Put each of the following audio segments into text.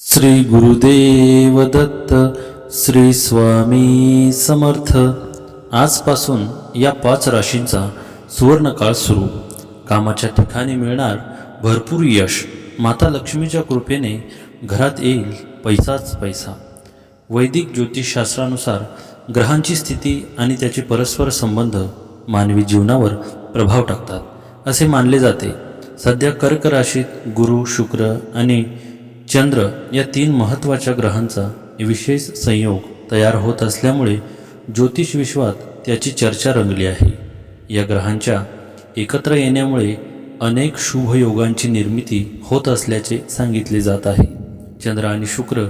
श्री गुरुदेव दत्त, श्री स्वामी समर्थ। आजपासून या 5 राशींचा सुवर्णकाळ सुरू। कामाच्या ठिकाणी मिळणार भरपूर यश। माता लक्ष्मीच्या कृपेने घरात येईल पैसाच पैसा। वैदिक ज्योतिषशास्त्रानुसार ग्रहांची स्थिती आणि त्याचे परस्पर संबंध मानवी जीवनावर प्रभाव टाकतात असे मानले जाते। सध्या कर्क राशीत गुरु, शुक्र आणि चंद्र या 3 महत्त्वाच्या ग्रहांचा विशेष संयोग तयार होत असल्यामुळे ज्योतिष विश्वात त्याची चर्चा रंगली आहे। या ग्रहांच्या एकत्र येण्यामुळे अनेक शुभ योगांची निर्मिती होत असल्याचे सांगितले जात आहे। चंद्र आणि शुक्र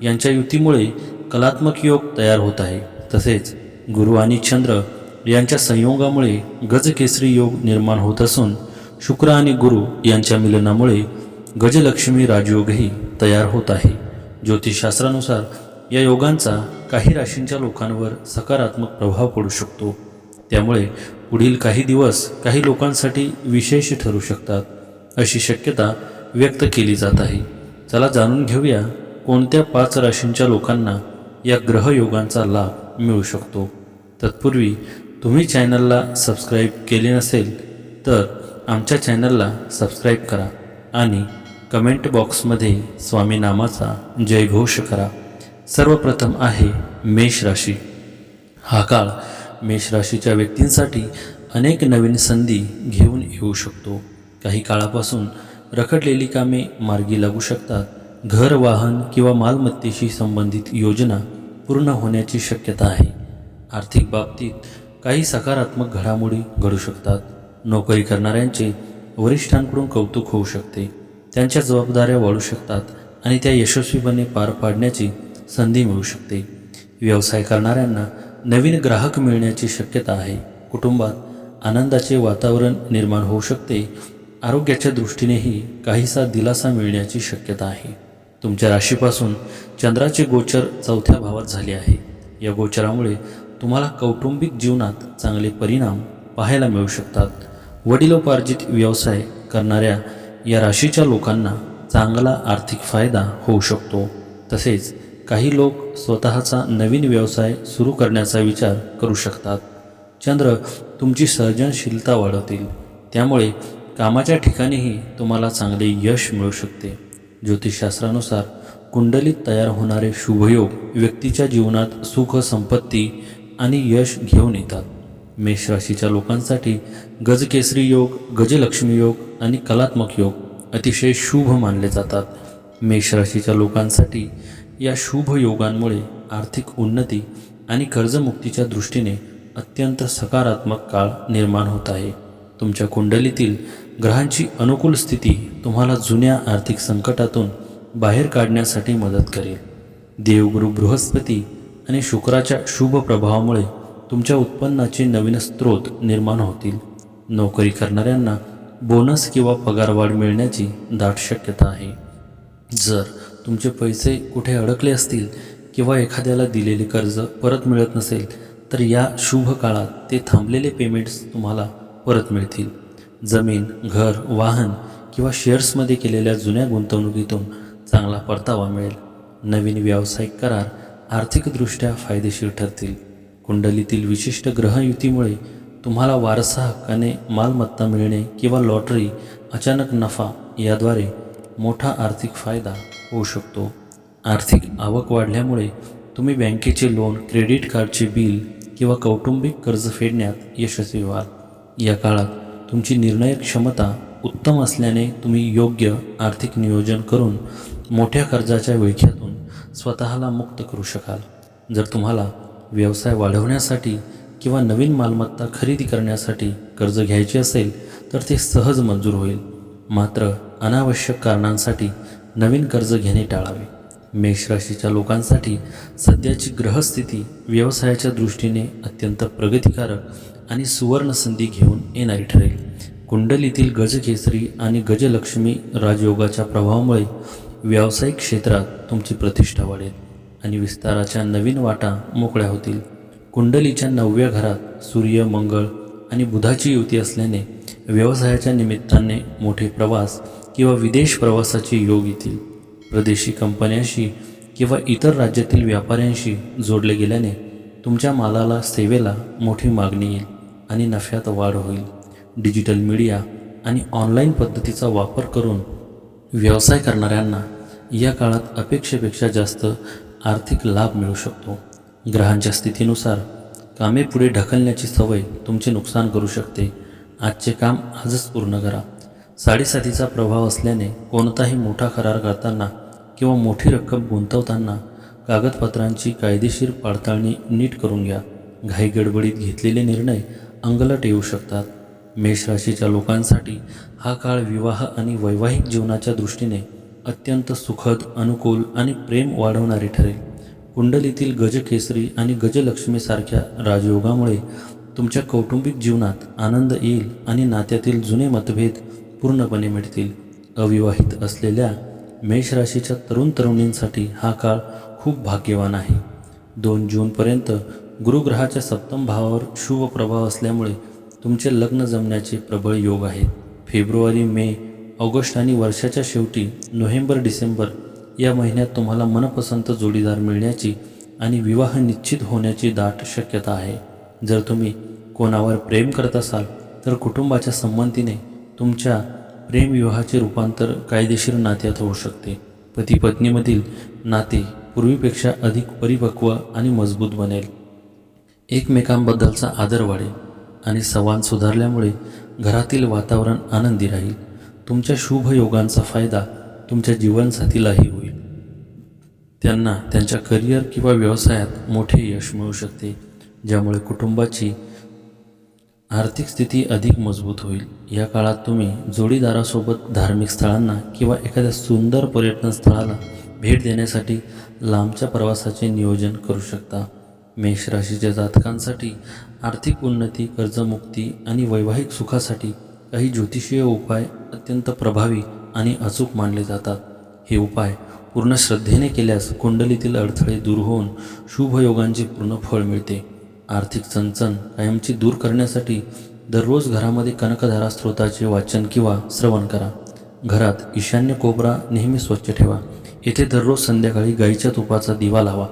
यांच्या युतीमुळे कलात्मक योग तयार होत आहे। तसेच गुरु आणि चंद्र यांच्या संयोगामुळे गजकेसरी योग निर्माण होत असून शुक्र आणि गुरु यांच्या मिलनामुळे गजलक्ष्मी राजयोगही तयार होत आहे। ज्योतिषशास्त्रानुसार या योगांचा काही राशींच्या लोकांवर सकारात्मक प्रभाव पडू शकतो। त्यामुळे पुढील काही दिवस काही लोकांसाठी विशेष ठरू शकतात अशी शक्यता व्यक्त केली जात आहे। चला जाणून घेऊया कोणत्या 5 राशींच्या लोकांना या ग्रहयोगांचा लाभ मिळू शकतो। तत्पूर्वी तुम्ही चॅनलला सबस्क्राईब केले नसेल तर आमच्या चॅनलला सबस्क्राईब करा आणि कमेंट बॉक्समध्ये स्वामी नामाचा जयघोष करा। सर्वप्रथम आहे मेष राशी। हा काळ मेष राशीच्या व्यक्तींसाठी अनेक नवीन संधी घेऊन येऊ शकतो। काही काळापासून रखडलेली कामे मार्गी लागू शकतात। घर, वाहन किंवा मालमत्तेशी संबंधित योजना पूर्ण होण्याची शक्यता आहे। आर्थिक बाबतीत काही सकारात्मक घडामोडी घडू शकतात। नोकरी करणाऱ्यांचे वरिष्ठांकडून कौतुक होऊ शकते। त्यांच्या जबाबदाऱ्या वाढू शकतात आणि त्या यशस्वीपणे पार पाडण्याची संधी मिळू शकते। व्यवसाय करणाऱ्यांना नवीन ग्राहक मिळण्याची शक्यता आहे। कुटुंबात आनंदाचे वातावरण निर्माण होऊ शकते। आरोग्याच्या दृष्टीनेही काहीसा दिलासा मिळण्याची शक्यता आहे। तुमच्या राशीपासून चंद्राचे गोचर 4थ्या भावात झाले आहे। या गोचरामुळे तुम्हाला कौटुंबिक जीवनात चांगले परिणाम पाहायला मिळू शकतात। वडिलोपार्जित व्यवसाय करणाऱ्या या राशीच्या लोकांना चांगला आर्थिक फायदा होऊ शकतो। तसेच काही लोक स्वतःचा नवीन व्यवसाय सुरू करण्याचा विचार करू शकतात। चंद्र तुमची सर्जनशीलता वाढवतील, त्यामुळे कामाच्या ठिकाणीही तुम्हाला चांगले यश मिळू शकते। ज्योतिषशास्त्रानुसार कुंडलीत तयार होणारे शुभयोग व्यक्तीच्या जीवनात सुख, संपत्ती आणि यश घेऊन येतात। मेष राशीच्या लोकांसाठी गजकेसरी योग, गजलक्ष्मी योग आणि कलात्मक योग अतिशय शुभ मानले जातात। मेष राशीच्या लोकांसाठी या शुभ योगांमुळे आर्थिक उन्नती आणि कर्जमुक्तीच्या दृष्टीने अत्यंत सकारात्मक काळ निर्माण होत आहे। तुमच्या कुंडलीतील ग्रहांची अनुकूल स्थिती तुम्हाला जुन्या आर्थिक संकटातून बाहेर काढण्यासाठी मदत करेल। देवगुरु बृहस्पती आणि शुक्राच्या शुभ प्रभावामुळे तुमच्या उत्पन्नाचे नवीन स्रोत निर्माण होतील। नोकरी करणाऱ्यांना बोनस किंवा पगारवाढ मिळण्याची दाट शक्यता आहे। जर तुमचे पैसे कुठे अडकले असतील किंवा एखाद्याला दिलेले कर्ज परत मिळत नसेल तर या शुभ काळात ते थांबलेले पेमेंट्स तुम्हाला परत मिळतील। जमीन, घर, वाहन किंवा शेअर्समध्ये केलेल्या जुन्या गुंतवणुकीतून चांगला परतावा मिळेल। नवीन व्यावसायिक करार आर्थिकदृष्ट्या फायदेशीर ठरतील। कुंडलीतील विशिष्ट ग्रहयुतीमुळे तुम्हाला वारसा हक्काने मालमत्ता मिळणे किंवा लॉटरी, अचानक नफा याद्वारे मोठा आर्थिक फायदा होऊ शकतो। आर्थिक आवक वाढल्यामुळे तुम्ही बँकेचे लोन, क्रेडिट कार्डचे बिल किंवा कौटुंबिक कर्ज फेडण्यात यशस्वी व्हाल। या काळात तुमची निर्णय क्षमता उत्तम असल्याने तुम्ही योग्य आर्थिक नियोजन करून मोठ्या कर्जाच्या विळख्यातून स्वतःला मुक्त करू शकाल। जर तुम्हाला व्यवसाय वाढवण्यासाठी किंवा नवीन मालमत्ता खरेदी करण्यासाठी कर्ज घ्यायचे असेल तर ते सहज मंजूर होईल। मात्र अनावश्यक कारणांसाठी नवीन कर्ज घेणे टाळावे। मेष राशीच्या लोकांसाठी सध्याची ग्रहस्थिती व्यवसायाच्या दृष्टीने अत्यंत प्रगतिकारक आणि सुवर्ण संधी घेऊन येणारी ठरेल। कुंडलीतील गजकेसरी आणि गजलक्ष्मी राजयोगाच्या प्रभावामुळे व्यावसायिक क्षेत्रात तुमची प्रतिष्ठा वाढेल आणि विस्ताराच्या नवीन वाटा मोकळ्या होतील। कुंडलीच्या 9व्या घरात सूर्य, मंगळ आणि बुधाची युती असल्याने व्यवसायाच्या निमित्ताने मोठे प्रवास किंवा विदेश प्रवासाचे योग येतील। प्रदेशी कंपन्यांशी किंवा इतर राज्यातील व्यापाऱ्यांशी जोडले गेल्याने तुमच्या मालाला सेवेला मोठी मागणी येईल आणि नफ्यात वाढ होईल. डिजिटल मीडिया आणि ऑनलाईन पद्धतीचा वापर करून व्यवसाय करणाऱ्यांना या काळात अपेक्षेपेक्षा जास्त आर्थिक लाभ मिळू शकतो. ग्रहांच्या स्थितीनुसार कामे पुढे ढकलण्याची सवय तुमचे नुकसान करू शकते. आजचे काम आजच पूर्ण करा. साडेसातीचा प्रभाव असल्याने कोणताही मोठा करार करताना किंवा मोठी रक्कम गुंतवताना कागदपत्रांची कायदेशीर पडताळणी नीट करून घ्या. घाई गडबडीत घेतलेले निर्णय अंगलट येऊ शकतात. मेष राशीच्या लोकांसाठी हा काळ विवाह आणि वैवाहिक जीवनाच्या दृष्टीने अत्यंत सुखद, अनुकूल आणि प्रेम वाढवणारी ठरेल. कुंडलीतील गजकेसरी आणि गजलक्ष्मीसारख्या राजयोगामुळे तुमच्या कौटुंबिक जीवनात आनंद येईल आणि नात्यातील जुने मतभेद पूर्णपणे मिटतील. अविवाहित असलेल्या मेष राशीच्या तरुण तरुणींसाठी हा काळ खूप भाग्यवान आहे. 2 जूनपर्यंत गुरुग्रहाच्या सप्तम भावावर शुभ प्रभाव असल्यामुळे तुमचे लग्न जमण्याचे प्रबळ योग आहेत. फेब्रुवारी, मे, ऑगस्ट आणि वर्षाच्या शेवटी नोव्हेंबर, डिसेंबर या महिन्यात तुम्हाला मनपसंत जोडीदार मिळण्याची आणि विवाह निश्चित होण्याची दाट शक्यता आहे. जर तुम्ही कोणावर प्रेम करत असाल तर कुटुंबाच्या संमतीने तुमच्या प्रेमविवाहाचे रूपांतर कायदेशीर नात्यात होऊ शकते. पती पत्नीमधील नाते पूर्वीपेक्षा अधिक परिपक्व आणि मजबूत बनेल. एकमेकांबद्दलचा आदर वाढेल आणि संवाद सुधारल्यामुळे घरातील वातावरण आनंदी राहील. तुमच्या शुभ योगांचा फायदा तुमच्या जीवनसाथीलाही होईल. त्यांना त्यांच्या करिअर किंवा व्यवसायात मोठे यश मिळू शकते, ज्यामुळे कुटुंबाची आर्थिक स्थिती अधिक मजबूत होईल. या काळात तुम्ही जोडीदारासोबत धार्मिक स्थळांना किंवा एखाद्या सुंदर पर्यटन स्थळाला भेट देण्यासाठी लांबच्या प्रवासाचे नियोजन करू शकता. मेष राशीच्या जातकांसाठी आर्थिक उन्नती, कर्जमुक्ती आणि वैवाहिक सुखासाठी काही ज्योतिषीय उपाय अत्यंत प्रभावी आणि अचूक मानले जातात. हे उपाय पूर्ण श्रद्धेने केल्यास कुंडलीतील अडथळे दूर होऊन शुभयोगांचे पूर्ण फळ मिळते. आर्थिक चणचण कायमची दूर करण्यासाठी दररोज घरामध्ये कनकधारा स्तोत्राचे वाचन किंवा श्रवण करा. घरात ईशान्य कोपरा नेहमी स्वच्छ ठेवा. येथे दररोज संध्याकाळी गाईच्या तुपाचा दिवा लावा.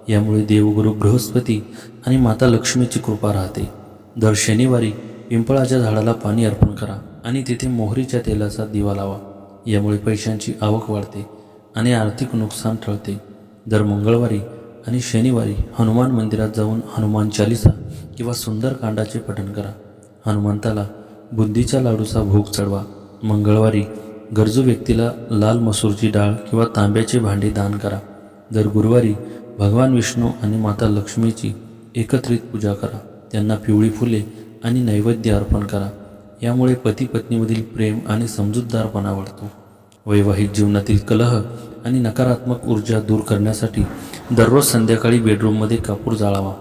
यामुळे देवगुरु बृहस्पती आणि माता लक्ष्मीची कृपा राहते. दर शनिवारी पिंपळाच्या झाडाला पाणी अर्पण करा आणि तिथे मोहरीच्या तेलाचा दिवा लावा. यामुळे पैशांची आवक वाढते आणि आर्थिक नुकसान टळते. दर मंगळवारी आणि शनिवारी हनुमान मंदिरात जाऊन हनुमान चालिसा किंवा सुंदरकांडाचे पठण करा. हनुमंताला बुंदीच्या लाडूचा भोग चढवा. मंगळवारी गरजू व्यक्तीला लाल मसूरची डाळ किंवा तांब्याचे भांडे दान करा. दर गुरुवारी भगवान विष्णू आणि माता लक्ष्मीची एकत्रित पूजा करा. त्यांना पिवळी फुले आणि नैवेद्य अर्पण करा. यामुळे पती पत्नीमधील प्रेम आणि समजूतदारपणा वाढतो. वैवाहिक जीवनातील कलह आणि नकारात्मक ऊर्जा दूर करण्यासाठी दररोज संध्याकाळी बेडरूममध्ये कापूर जाळावा.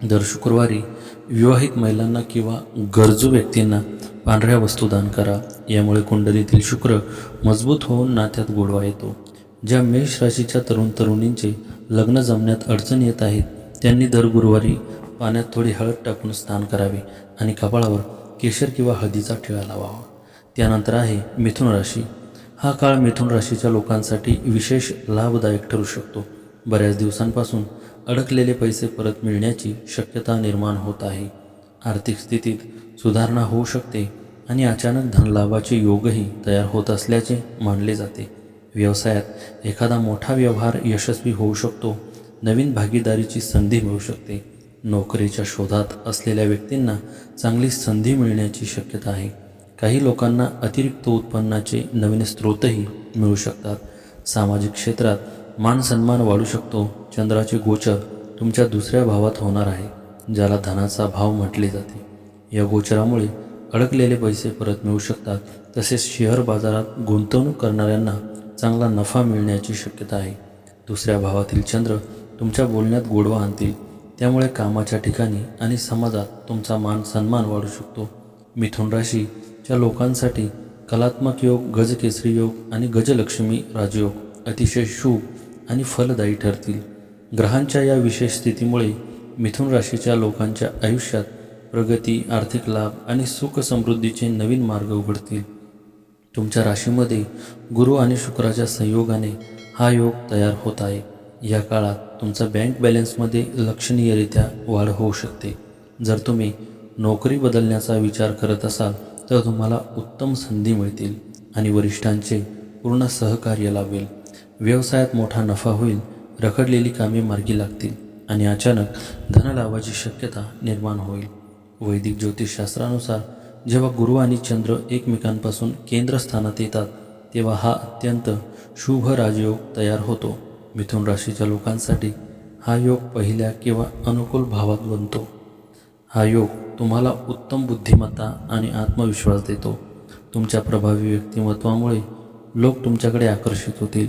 दर शुक्रवारी विवाहित महिलांना किंवा गरजू व्यक्तींना पांढऱ्या वस्तू दान करा. यामुळे कुंडलीतील शुक्र मजबूत होऊन नात्यात गोडवा येतो. ज्या मेष राशीच्या तरुण तरुणींचे लग्न जमण्यात अडचण येत आहेत त्यांनी दर गुरुवारी पाण्यात थोडी हळद टाकून स्नान करावे आणि कपाळावर केशर किंवा हळदीचा टिळा लावावा. त्यानंतर आहे मिथुन राशी. हा काळ मिथुन राशीच्या लोकांसाठी विशेष लाभदायक ठरू शकतो. बऱ्याच दिवसांपासून अडकलेले पैसे परत मिळण्याची शक्यता निर्माण होत आहे. आर्थिक स्थितीत सुधारणा होऊ शकते आणि अचानक धनलाभाचे योगही तयार होत असल्याचे मानले जाते. व्यवसायात एखादा मोठा व्यवहार यशस्वी होऊ शकतो. नवीन भागीदारीची संधी मिळू शकते. नोकरीच्या शोधात असलेल्या व्यक्तींना चांगली संधी मिळण्याची शक्यता आहे. काही लोकांना अतिरिक्त उत्पन्नाचे नवीन स्रोतही मिळू शकतात. सामाजिक क्षेत्रात मान सन्मान वाढू शकतो. चंद्राचे गोचर तुमच्या दुसऱ्या भावात होणार आहे, ज्याला धनाचा भाव म्हटले जाते. या गोचरामुळे अडकलेले पैसे परत मिळू शकतात. तसेच शेअर बाजारात गुंतवणूक करणाऱ्यांना चांगला नफा मिळण्याची शक्यता आहे. दुसऱ्या भावातील चंद्र तुमच्या बोलण्यात गोडवा आणतील, त्यामुळे कामाच्या ठिकाणी आणि समाजात तुमचा मान सन्मान वाढू शकतो. मिथुन राशीच्या लोकांसाठी कलात्मक योग, गजकेसरी योग आणि गजलक्ष्मी राजयोग अतिशय शुभ आणि फलदायी ठरतील. ग्रहांच्या या विशेष स्थितीमुळे मिथुन राशीच्या लोकांच्या आयुष्यात प्रगती, आर्थिक लाभ आणि सुख समृद्धीचे नवीन मार्ग उघडतील. तुमच्या राशीमध्ये गुरु आणि शुक्राच्या संयोगाने हा योग तयार होत आहे. या काळात तुमचा बँक बॅलन्समध्ये लक्षणीयरित्या वाढ होऊ शकते. जर तुम्ही नोकरी बदलण्याचा विचार करत असाल तर तुम्हाला उत्तम संधी मिळतील आणि वरिष्ठांचे पूर्ण सहकार्य लाभेल. व्यवसायात मोठा नफा होईल, रखडलेली कामे मार्गी लागतील आणि अचानक धनलाभाची शक्यता निर्माण होईल. वैदिक ज्योतिषशास्त्रानुसार जेव्हा गुरु आणि चंद्र एकमेकांपासून केंद्रस्थानात येतात तेव्हा हा अत्यंत शुभ राजयोग तयार होतो. मिथुन राशीच्या लोकांसाठी हा योग पहिल्या किंवा अनुकूल भावात बनतो. हा योग तुम्हाला उत्तम बुद्धिमत्ता आणि आत्मविश्वास देतो. तुमच्या प्रभावी व्यक्तिमत्वामुळे लोक तुमच्याकडे आकर्षित होतील.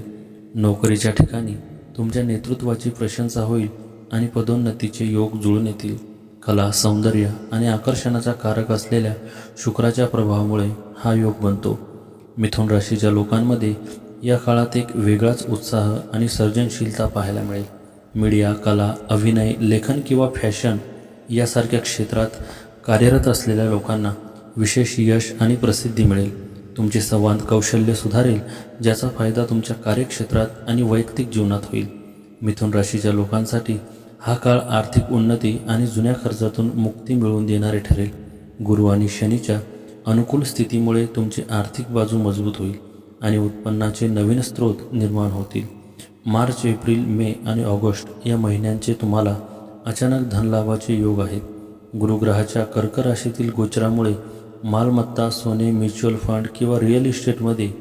नोकरीच्या ठिकाणी तुमच्या नेतृत्वाची प्रशंसा होईल आणि पदोन्नतीचे योग जुळून येतील. कला, सौंदर्य आणि आकर्षणाचा कारक असलेल्या शुक्राच्या प्रभावामुळे हा योग बनतो. मिथुन राशीच्या लोकांमध्ये या काळात एक वेगळाच उत्साह आणि सर्जनशीलता पाहायला मिळेल. मीडिया, कला, अभिनय, लेखन किंवा फॅशन यासारख्या क्षेत्रात कार्यरत असलेल्या लोकांना विशेष यश आणि प्रसिद्धी मिळेल. तुमचे संवाद कौशल्य सुधारेल, ज्याचा फायदा तुमच्या कार्यक्षेत्रात आणि वैयक्तिक जीवनात होईल. मिथुन राशीच्या लोकांसाठी हा काळ आर्थिक उन्नती आणि जुन्या खर्चातून मुक्ती मिळवून देणारे ठरेल. गुरु आणि शनीच्या अनुकूल स्थितीमुळे तुमची आर्थिक बाजू मजबूत होईल आणि उत्पन्नाचे नवीन स्रोत निर्माण होतील. मार्च, एप्रिल, मे आणि ऑगस्ट या महिन्यांचे तुम्हाला अचानक धनलाभाचे योग आहेत. गुरुग्रहाच्या कर्क राशीतील गोचरामुळे मालमत्ता, सोने, म्युच्युअल फंड किंवा रिअल इस्टेटमध्ये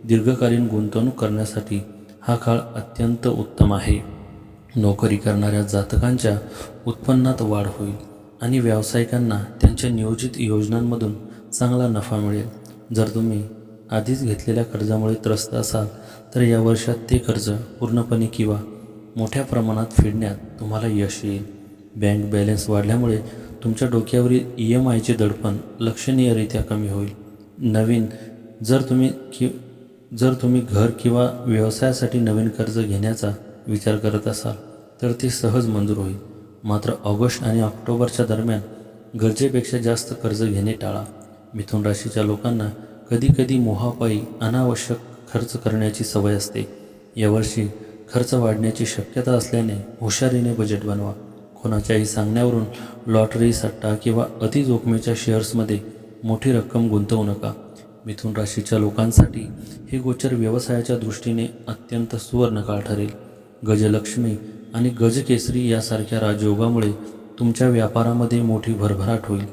दीर्घकालीन गुंतवणूक करण्यासाठी हा काळ अत्यंत उत्तम आहे. नोकरी करणाऱ्या जातकांच्या उत्पन्नात वाढ होईल आणि व्यावसायिकांना त्यांच्या नियोजित योजनांमधून चांगला नफा मिळेल. जर तुम्ही आधीच घेतलेल्या कर्जामुळे त्रस्त असाल तर या वर्षात ते कर्ज पूर्णपणे किंवा मोठ्या प्रमाणात फेडण्यात तुम्हाला यश येईल. बँक बॅलन्स वाढल्यामुळे तुमच्या डोक्यावरील EMIचे दडपण लक्षणीयरित्या कमी होईल. जर तुम्ही घर किंवा व्यवसायासाठी नवीन कर्ज घेण्याचा विचार करत असाल तर ते सहज मंजूर होईल. मात्र ऑगस्ट आणि ऑक्टोबरच्या दरम्यान गरजेपेक्षा जास्त कर्ज घेणे टाळा. मिथुन राशीच्या लोकांना कधीकधी मोहापायी अनावश्यक खर्च करण्याची सवय असते. यावर्षी खर्च वाढण्याची शक्यता असल्याने हुशारीने बजेट बनवा. कोणाच्याही सांगण्यावरून लॉटरी, सट्टा किंवा अतिजोखमीच्या शेअर्समध्ये मोठी रक्कम गुंतवू नका. मिथुन राशीच्या लोकांसाठी हे गोचर व्यवसायाच्या दृष्टीने अत्यंत सुवर्णकाळ ठरेल. गजलक्ष्मी आणि गजकेसरी यासारख्या राजयोगामुळे तुमच्या व्यापारामध्ये मोठी भरभराट होईल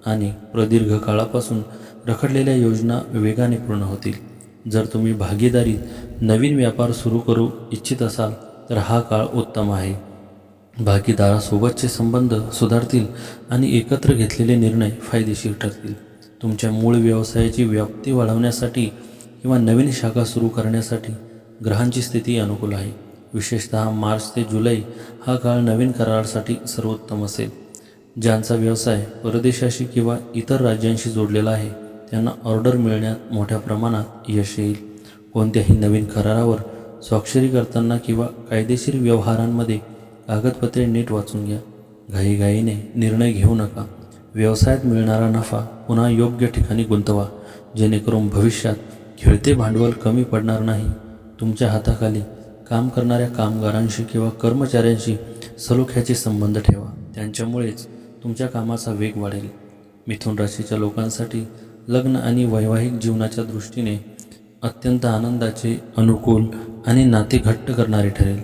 आणि प्रदीर्घ काळापासून रखडलेल्या योजना वेगाने पूर्ण होतील. जर तुम्ही भागीदारीत नवीन व्यापार सुरू करू इच्छित असाल तर हा काळ उत्तम आहे. भागीदारासोबतचे संबंध सुधारतील आणि एकत्र घेतलेले निर्णय फायदेशीर ठरतील. तुमच्या मूळ व्यवसायाची व्याप्ती वाढवण्यासाठी किंवा नवीन शाखा सुरू करण्यासाठी ग्रहांची स्थिती अनुकूल आहे. विशेषतः मार्च ते जुलै हा काळ नवीन करारासाठी सर्वोत्तम असेल. ज्यांचा व्यवसाय परदेशाशी किंवा इतर राज्यांशी जोडलेला आहे त्यांना ऑर्डर मिळण्यात मोठ्या प्रमाणात यश येईल. कोणत्याही नवीन करारावर स्वाक्षरी करताना किंवा कायदेशीर व्यवहारांमध्ये कागदपत्रे नीट वाचून घ्या. घाईघाईने निर्णय घेऊ नका. व्यवसायात मिळणारा नफा पुन्हा योग्य ठिकाणी गुंतवा, जेणेकरून भविष्यात खेळते भांडवल कमी पडणार नाही. तुमच्या हाताखाली काम करणाऱ्या कामगारांशी किंवा कर्मचाऱ्यांशी सलोख्याचे संबंध ठेवा, त्यांच्यामुळेच तुमच्या कामाचा वेग वाढेल. मिथुन राशीच्या लोकांसाठी लग्न आणि वैवाहिक जीवनाच्या दृष्टीने अत्यंत आनंदाचे, अनुकूल आणि नाते घट्ट करणारे ठरेल.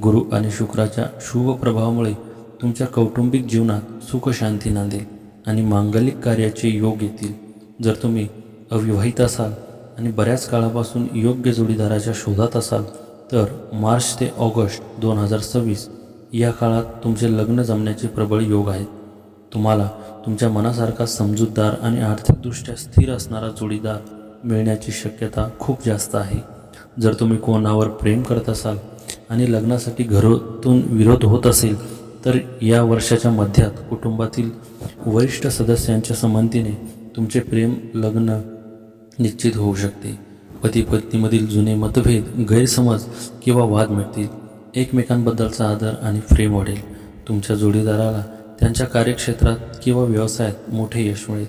गुरु आणि शुक्राच्या शुभ प्रभावामुळे तुमच्या कौटुंबिक जीवनात सुख शांती नांदेल आणि मांगलिक कार्याचे योग येतील. जर तुम्ही अविवाहित असाल आणि बऱ्याच काळापासून योग्य जोडीदाराच्या शोधात असाल तर मार्च ते ऑगस्ट 2026 या काळात तुमचे लग्न जमण्याचे प्रबळ योग आहेत. तुम्हाला तुमच्या मनासारखा समजूतदार आणि आर्थिकदृष्ट्या स्थिर असणारा जोडीदार मिळण्याची शक्यता खूप जास्त आहे. जर तुम्ही कोणावर प्रेम करत असाल आणि लग्नासाठी घरातून विरोध होत असेल तर या वर्षाच्या मध्यात कुटुंबातील वरिष्ठ सदस्यांच्या संमतीने तुमचे प्रेम लग्न निश्चित होऊ शकते. पती पत्नीमधील जुने मतभेद, गैरसमज किंवा वाद मिटतील. एकमेकांबद्दलचा आदर आणि प्रेम वाढेल. तुमच्या जोडीदाराला त्यांच्या कार्यक्षेत्रात किंवा व्यवसायात मोठे यश मिळेल.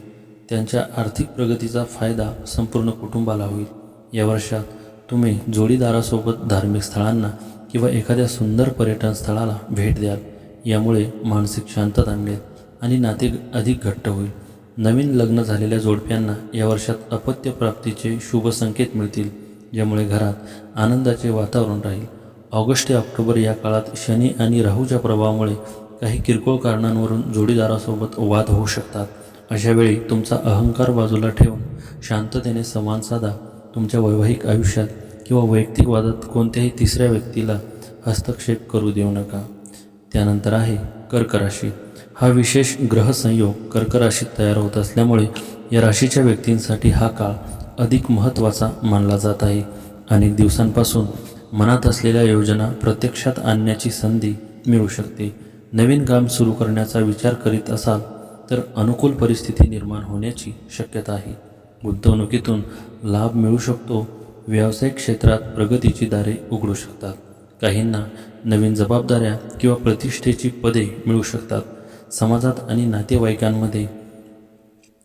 त्यांच्या आर्थिक प्रगतीचा फायदा संपूर्ण कुटुंबाला होईल. या वर्षात तुम्ही जोडीदारासोबत धार्मिक स्थळांना किंवा एखाद्या सुंदर पर्यटन स्थळाला भेट द्याल. यामुळे मानसिक शांतता मिळेल आणि नाते अधिक घट्ट होईल. नवीन लग्न झालेल्या जोडप्यांना या वर्षात अपत्य प्राप्तीचे शुभ संकेत मिळतील, ज्यामुळे घरात आनंदाचे वातावरण राहील. ऑगस्ट ते ऑक्टोबर या काळात शनी आणि राहूच्या प्रभावामुळे काही किरकोळ कारणांवरून जोडीदारासोबत वाद होऊ शकतात. अशावेळी तुमचा अहंकार बाजूला ठेवून शांततेने संवाद साधा. तुमच्या वैवाहिक आयुष्यात किंवा वैयक्तिक वादात कोणत्याही तिसऱ्या व्यक्तीला हस्तक्षेप करू देऊ नका. त्यानंतर आहे कर्क राशी. हा विशेष ग्रह संयोग कर्क राशीत तयार होत असल्यामुळे या राशीच्या व्यक्तींसाठी हा काळ अधिक महत्त्वाचा मानला जात आहे. अनेक दिवसांपासून मनात असलेल्या योजना प्रत्यक्षात आणण्याची संधी मिळू शकते. नवीन काम सुरू करण्याचा विचार करीत असाल तर अनुकूल परिस्थिती निर्माण होण्याची शक्यता आहे. गुंतवणुकीतून लाभ मिळू शकतो. व्यावसायिक क्षेत्रात प्रगतीची दारे उघडू शकतात. काहींना नवीन जबाबदाऱ्या किंवा प्रतिष्ठेची पदे मिळू शकतात. समाजात आणि नातेवाईकांमध्ये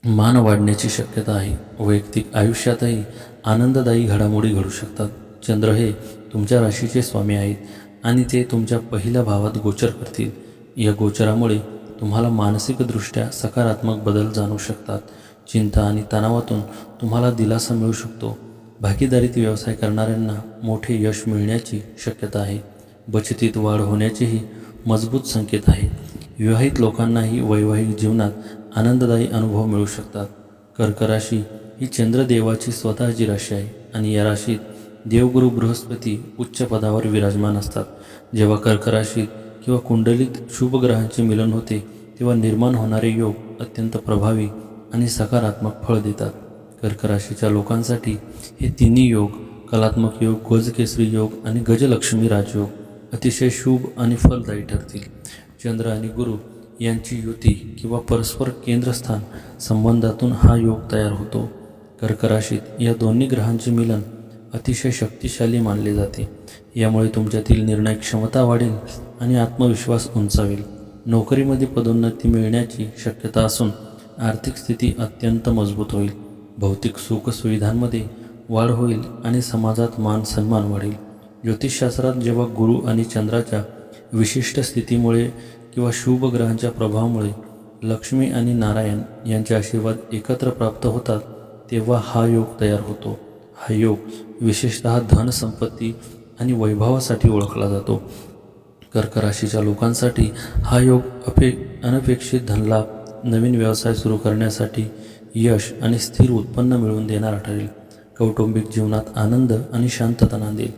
मान वाढण्याची शक्यता आहे. वैयक्तिक आयुष्यातही आनंददायी घडामोडी घडू शकतात. चंद्र हे तुमच्या राशीचे स्वामी आहेत आणि ते तुमच्या पहिल्या भावात गोचर करतील. या गोचरामुळे तुम्हाला मानसिकदृष्ट्या सकारात्मक बदल जाणवू शकतात. चिंता आणि तणावातून तुम्हाला दिलासा मिळू शकतो. भागीदारीत व्यवसाय करणाऱ्यांना मोठे यश मिळण्याची शक्यता आहे. बचतीत वाढ होण्याचेही मजबूत संकेत आहे. विवाहित लोकांनाही वैवाहिक जीवनात आनंददायी अनुभव मिळू शकतात. कर्क राशी ही चंद्रदेवाची स्वतःची राशी आहे आणि या राशीत देवगुरु बृहस्पती उच्च पदावर विराजमान असतात. जेव्हा कर्क राशीत किंवा कुंडलीत शुभ ग्रहांचे मिलन होते तेव्हा निर्माण होणारे योग अत्यंत प्रभावी आणि सकारात्मक फळ देतात. कर्क राशीच्या लोकांसाठी हे तिन्ही योग कलात्मक योग, गजकेसरी योग आणि गजलक्ष्मी राजयोग अतिशय शुभ आणि फलदायी ठरतील. चंद्र आणि गुरु यांची युती किंवा परस्पर केंद्रस्थान संबंधातून हा योग तयार होतो. कर्क राशीत या दोन्ही ग्रहांचे मिलन अतिशय शक्तिशाली मानले जाते. यामुळे तुमच्यातील निर्णय क्षमता वाढेल आणि आत्मविश्वास उंचावेल. नोकरीमध्ये पदोन्नती मिळण्याची शक्यता असून आर्थिक स्थिती अत्यंत मजबूत होईल. भौतिक सुखसुविधांमध्ये वाढ होईल आणि समाजात मान सन्मान वाढेल. ज्योतिषशास्त्रात जेव्हा गुरु आणि चंद्राच्या विशिष्ट स्थितीमुळे किंवा शुभ ग्रहांच्या प्रभावामुळे लक्ष्मी आणि नारायण यांचे आशीर्वाद एकत्र प्राप्त होतात तेव्हा हा योग तयार होतो. हा योग विशेषतः धनसंपत्ती आणि वैभवासाठी ओळखला जातो. कर्क राशीच्या लोकांसाठी हा योग अनपेक्षित धनलाभ, नवीन व्यवसाय सुरू करण्यासाठी यश आणि स्थिर उत्पन्न मिळवून देणारा ठरेल. कौटुंबिक जीवनात आनंद आणि शांतता नांदेल.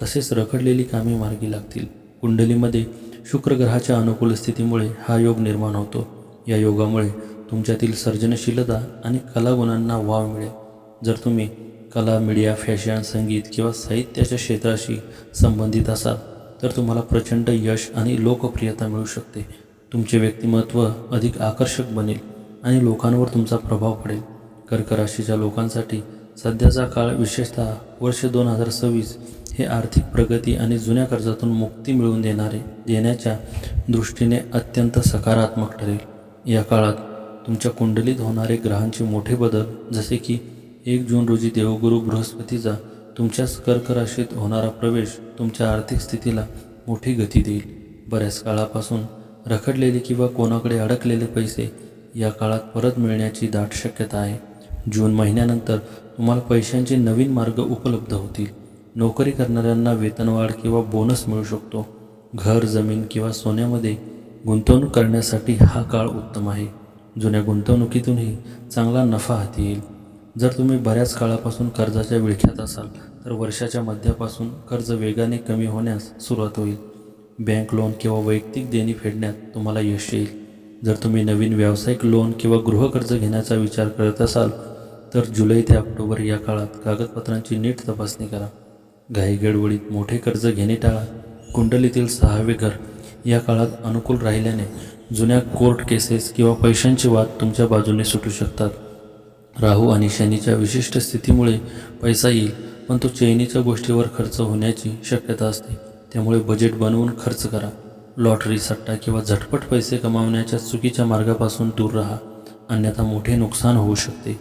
तसेच रखडलेली कामे मार्गी लागतील. कुंडलीमध्ये शुक्र ग्रहाच्या अनुकूल स्थितीमुळे हा योग निर्माण होतो. या योगामुळे तुमच्यातील सर्जनशीलता आणि कलागुणांना वाव मिळेल. जर तुम्ही कला, मीडिया, फॅशन, संगीत किंवा साहित्याच्या क्षेत्राशी संबंधित असाल तर तुम्हाला प्रचंड यश आणि लोकप्रियता मिळू शकते. तुमचे व्यक्तिमत्व अधिक आकर्षक बनेल आणि लोकांवर तुमचा प्रभाव पडेल. कर्क राशीच्या लोकांसाठी सध्याचा काळ विशेषतः वर्ष 2026 हे आर्थिक प्रगती आणि जुन्या कर्जातून मुक्ती मिळवून देण्याच्या दृष्टीने अत्यंत सकारात्मक ठरेल. या काळात तुमच्या कुंडलीत होणारे ग्रहांचे मोठे बदल, जसे की 1 जून रोजी देवगुरु बृहस्पतीचा तुमच्याच कर्क राशीत होणारा प्रवेश तुमच्या आर्थिक स्थितीला मोठी गती देईल. बऱ्याच काळापासून रखडलेले किंवा कोणाकडे अडकलेले पैसे या काळात परत मिळण्याची दाट शक्यता आहे. जून महिन्यानंतर तुम्हाला पैशांचे नवीन मार्ग उपलब्ध होतील. नोकरी करणाऱ्यांना वेतनवाढ किंवा बोनस मिळू शकतो. घर, जमीन किंवा सोन्यामध्ये गुंतवणूक करण्यासाठी हा काळ उत्तम आहे. जुन्या गुंतवणुकीतूनही चांगला नफा हाती येईल. जर तुम्ही बऱ्याच काळापासून कर्जाच्या विळख्यात असाल तर वर्षाच्या मध्यापासून कर्ज वेगाने कमी होण्यास सुरुवात होईल. बँक लोन किंवा वैयक्तिक देणी फेडण्यात तुम्हाला यश येईल. जर तुम्ही नवीन व्यावसायिक लोन किंवा गृहकर्ज घेण्याचा विचार करत असाल तर जुलै ते ऑक्टोबर या काळात कागदपत्रांची नीट तपासणी करा. घाईगडबडीत मोठे कर्ज घेणे टाळा. कुंडलीतील 6वे घर या काळात अनुकूल राहिल्याने जुन्या कोर्ट केसेस किंवा पैशांचे वाद तुमच्या बाजूने सुटू शकतात. राहू आणि शनीच्या विशिष्ट स्थितीमुळे पैसा येईल, पण तो चैनीच्या गोष्टीवर खर्च होण्याची शक्यता असते. त्यामुळे बजेट बनवून खर्च करा. लॉटरी, सट्टा किंवा झटपट पैसे कमावण्याच्या चुकीच्या मार्गापासून दूर राहा, अन्यथा मोठे नुकसान होऊ शकते.